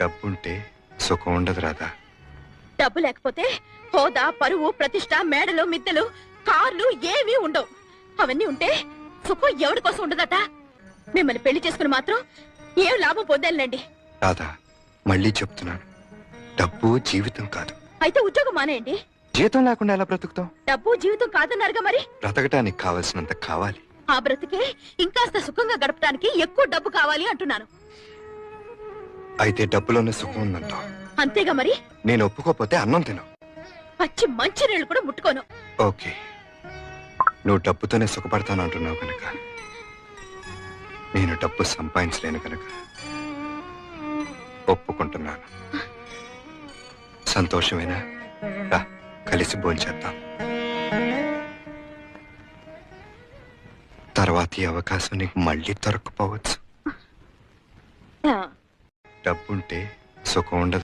డబ్బుంటే సుఖం ఉండదు రాధా. డబ్బు లేకపోతే హోదా, పరువు, ప్రతిష్ట, మేడలు, మిద్దెలు, కార్లు ఏమీ ఉండవు. అవన్నీ ఉంటే సుఖం ఎవరి కోసం ఉండదట. మిమ్మల్ని పెళ్లి చేసుకుని మాత్రం ఏం లాభం పొందాలండి. రాధా, మళ్ళీ చెప్తున్నాను, డబ్బు జీవితం కాదు. అయితే ఉద్యోగం మానేయండి. జీతం లేకుండా ఎలా బ్రతుకుతాం? డబ్బు జీవితం కాదన్నారుగా మరి. బ్రతకటానికి కావలసినంత కావాలి. ఆ బ్రతికే ఇంకాస్త సుఖంగా గడపడానికి ఎక్కువ డబ్బు కావాలి అంటున్నాను. అయితే డబ్బులోనే సుఖం ఉందంటావు. అంతేగా మరి. నేను ఒప్పుకోపోతే అన్నం తిను. పచ్చి మంచి నీళ్లు కూడా ముట్టుకోను. ఓకే, నువ్వు డబ్బుతోనే సుఖపడతాను అంటున్నావు కనుక, నేను డబ్బు సంపాదించలేను కనుక ఒప్పుకుంటున్నాను. సంతోషమేనా? రా, కలిసి భోంచేద్దాం. తర్వాత ఈ అవకాశం నీకు మళ్ళీ దొరకపోవచ్చు. డబ్బుంటే సుఖం ఉండదు.